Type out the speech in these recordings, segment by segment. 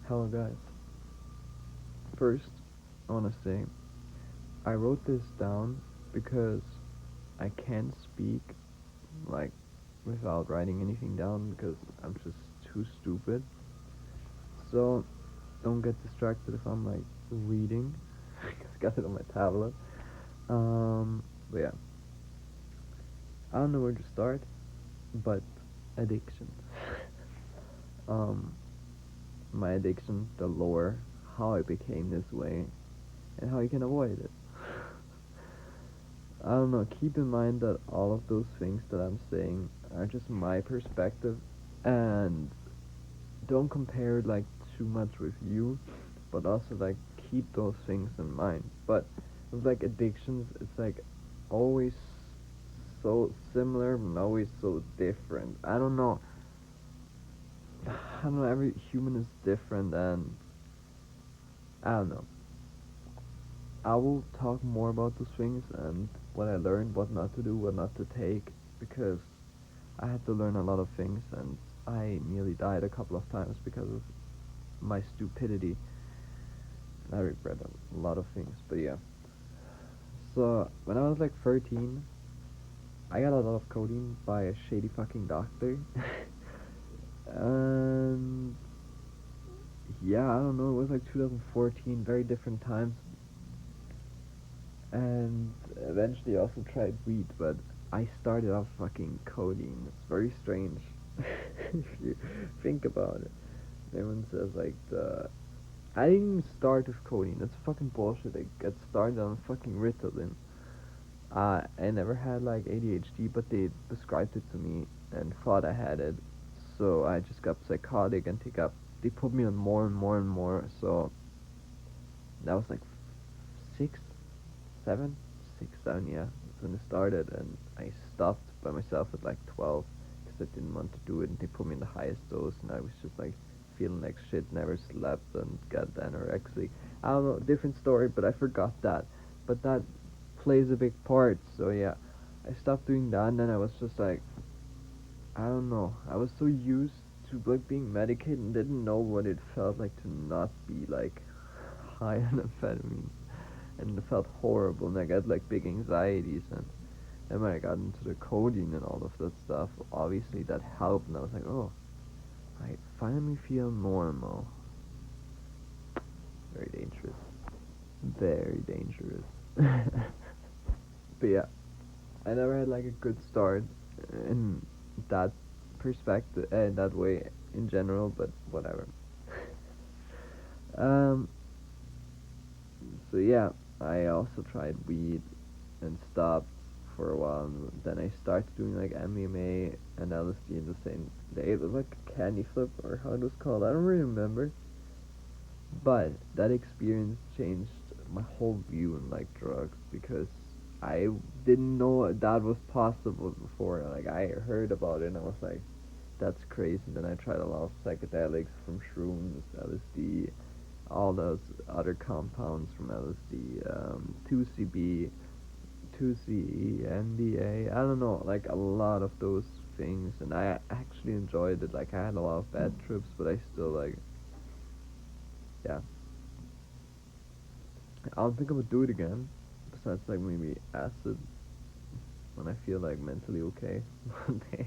Hello guys. First, I want to say I wrote this down because I can't speak like without writing anything down because I'm just too stupid. So don't get distracted if I'm like reading. I got it on my tablet. But yeah, I don't know where to start, but addiction. um, my addiction, the lore, how I became this way, and how you can avoid it. I don't know, keep in mind that all of those things that I'm saying are just my perspective, and don't compare it like too much with you, but also like keep those things in mind. But with like addictions, it's like always so similar and always so different. I don't know, every human is different, and I don't know. I will talk more about those things and what I learned, what not to do, what not to take, because I had to learn a lot of things, and I nearly died a couple of times because of my stupidity. And I regret a lot of things, but yeah. So when I was like 13, I got a lot of codeine by a shady fucking doctor, and yeah, I don't know. It was like 2014, very different times, and eventually I also tried weed, but I started off fucking codeine. It's very strange if you think about it. Everyone says like the I didn't even start with codeine. That's fucking bullshit. I got started on fucking Ritalin. I never had like ADHD, but they prescribed it to me and thought I had it. So I just got psychotic and they put me on more and more and more. So that was like six, seven, 6, 7, yeah. That's when it started, and I stopped by myself at like 12 because I didn't want to do it, and they put me in the highest dose, and I was just like feeling like shit, never slept, and got anorexic. I don't know, different story, but I forgot that. But that plays a big part, so yeah. I stopped doing that, and then I was just like, I don't know. I was so used to like being medicated and didn't know what it felt like to not be like high on amphetamines, and it felt horrible, and I got like big anxieties, and then when I got into the codeine and all of that stuff, obviously that helped, and I was like, oh, I finally feel normal. Very dangerous. Very dangerous. But yeah, I never had like a good start in that perspective, in that way in general, but whatever. um, so yeah, I also tried weed and stopped for a while, and then I started doing like MDMA and LSD in the same day. It was like a candy flip, or how it was called. I don't really remember, but that experience changed my whole view on like drugs, because I didn't know that was possible before. Like I heard about it and I was like, that's crazy. Then I tried a lot of psychedelics, from shrooms, LSD, all those other compounds from LSD, 2CB, 2CE, MDA. I don't know, like a lot of those things, and I actually enjoyed it. Like I had a lot of bad trips, but I still like, yeah. I don't think I would do it again. Besides, like maybe acid when I feel like mentally okay one day.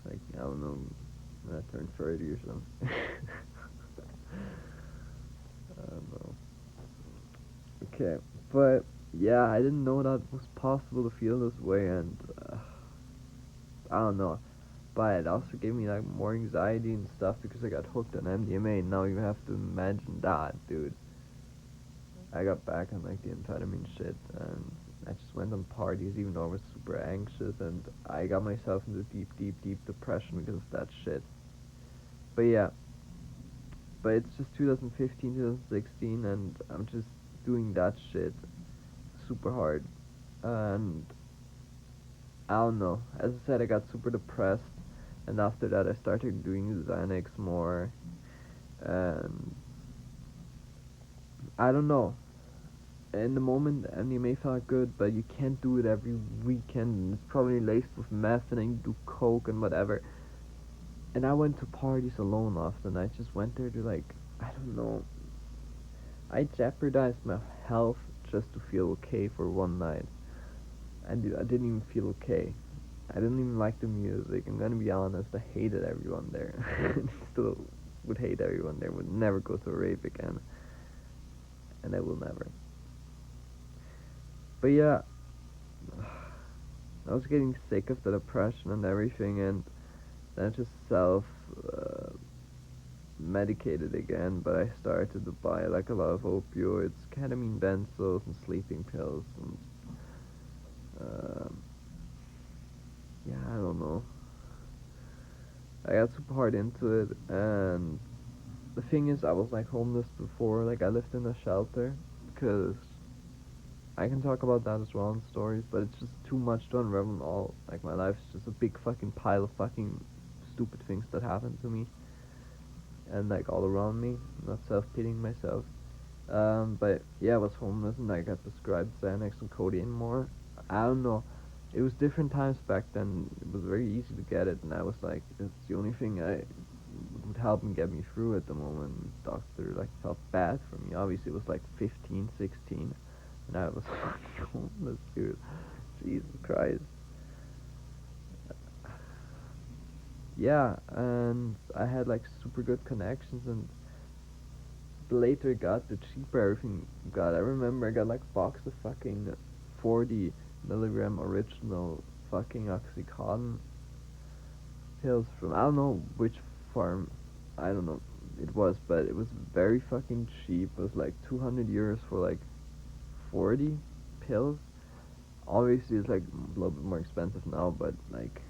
Like I don't know, when I turn 30 or something. I don't know. Okay, but yeah, I didn't know that was possible to feel this way, and I don't know. But it also gave me like more anxiety and stuff because I got hooked on MDMA. And now you have to imagine that, dude. I got back on like the amphetamine shit, and I just went on parties even though I was super anxious, and I got myself into deep, deep, deep depression because of that shit. But yeah, but it's just 2015, 2016, and I'm just doing that shit super hard, and I don't know. As I said, I got super depressed, and after that, I started doing Xanax more, and I don't know. In the moment, MDMA felt good, but you can't do it every weekend. It's probably laced with meth, and then you do coke and whatever. And I went to parties alone often. I just went there to like, I don't know. I jeopardized my health just to feel okay for one night. I didn't even feel okay. I didn't even like the music. I'm gonna be honest. I hated everyone there. Still would hate everyone there. Would never go to a rave again, and I will never. But yeah, I was getting sick of the depression and everything, and then I just self uh, medicated again. But I started to buy like a lot of opioids, ketamine, benzos, and sleeping pills, and um, yeah, I don't know. I got super hard into it, and the thing is, I was like homeless before. Like I lived in a shelter, because I can talk about that as well in stories, but it's just too much to unravel all. Like my life's just a big fucking pile of fucking stupid things that happened to me, and like all around me. I'm not self-pitying myself. But yeah, I was homeless and I got prescribed Xanax and codeine more. I don't know. It was different times back then. It was very easy to get it, and I was like, it's the only thing I would help me get me through at the moment. Doctor like felt bad for me. Obviously, it was like 15, 16, and I was fucking homeless, dude. Jesus Christ. Yeah, and I had like super good connections, and the later it got, the cheaper everything got. I remember I got like a box of fucking 40 milligram original fucking Oxycontin pills from, I don't know which farm, I don't know it was, but it was very fucking cheap. It was like 200 euros for like 40 pills. Obviously, it's like a little bit more expensive now, but like,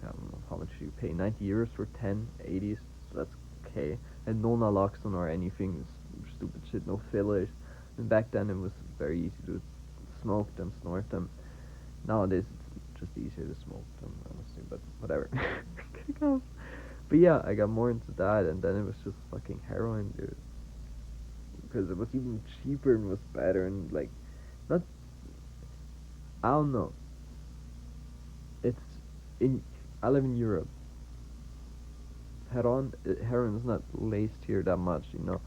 I don't know how much you pay. 90 euros for 10, 80s, so that's okay. And no naloxone or anything, stupid shit, no fillers. And back then it was very easy to smoke them, snort them. Nowadays it's just easier to smoke them, honestly, but whatever. But yeah, I got more into that, and then it was just fucking heroin, dude. Because it was even cheaper and was better, and like, not, I don't know. It's in, I live in Europe. Heroin is not laced here that much, you know.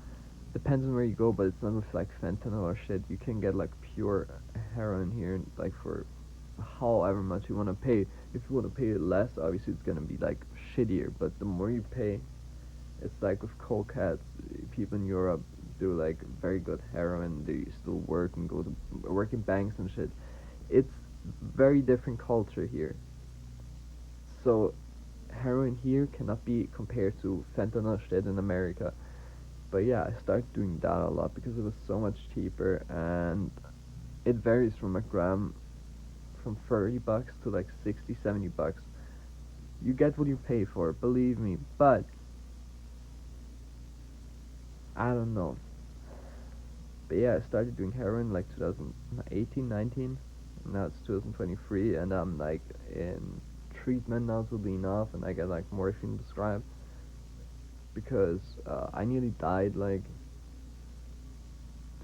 Depends on where you go, but it's not with like fentanyl or shit. You can get like pure heroin here, like for however much you want to pay. If you want to pay less, obviously it's gonna be like shittier. But the more you pay, it's like with cokeheads, people in Europe do like very good heroin. They still work and go to work in banks and shit. It's very different culture here. So heroin here cannot be compared to fentanyl shit in America. But yeah, I started doing that a lot because it was so much cheaper, and it varies from a gram from 30 bucks to like 60, 70 bucks. You get what you pay for, believe me. But I don't know. But yeah, I started doing heroin like 2018, 19. Now it's 2023, and I'm like in treatment now to lean off, and I get like morphine prescribed because I nearly died like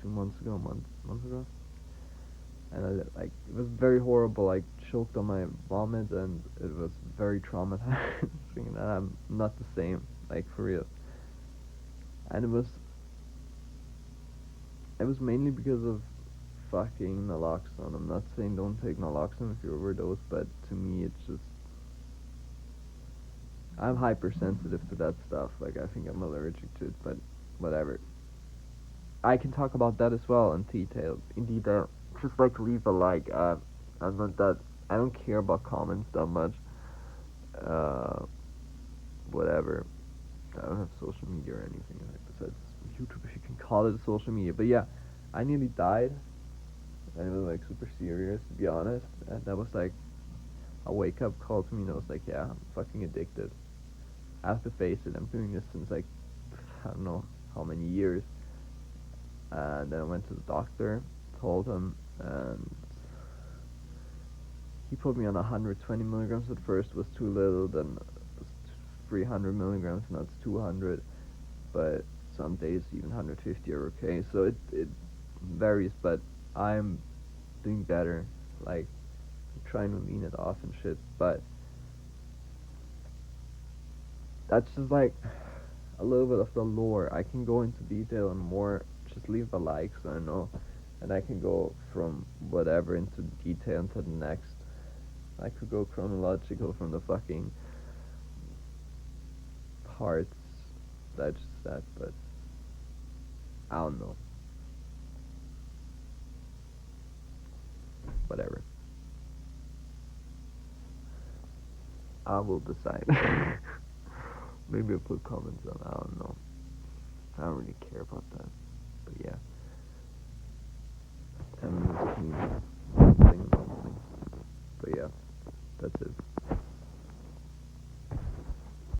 2 months ago, month ago, and like it was very horrible. Like choked on my vomit, and it was very traumatizing. And I'm not the same, like for real. And it was mainly because of fucking naloxone. I'm not saying don't take naloxone if you overdose, but to me it's just, I'm hypersensitive to that stuff. Like I think I'm allergic to it, but whatever. I can talk about that as well in detail. In detail, just like leave a like. I'm not that. I don't care about comments that much. Uh, Whatever. I don't have social media or anything like besides YouTube, if you can call it social media. But yeah, I nearly died, and it was like super serious to be honest. And that was like a wake up call to me. And I was like, yeah, I'm fucking addicted. I have to face it. I'm doing this since like, I don't know how many years. And then I went to the doctor, told him, and he put me on 120 milligrams at first. Was too little. Then it was 300 milligrams. Now it's 200. But some days even 150 are okay. So it varies, but I'm doing better. Like I'm trying to lean it off and shit. But that's just like a little bit of the lore. I can go into detail and more. Just leave the like so I know, and I can go from whatever into detail into the next. I could go chronological from the fucking parts that I just said, but I don't know. Whatever. I will decide. Maybe I'll put comments on. I don't know. I don't really care about that. But yeah. 10 minutes.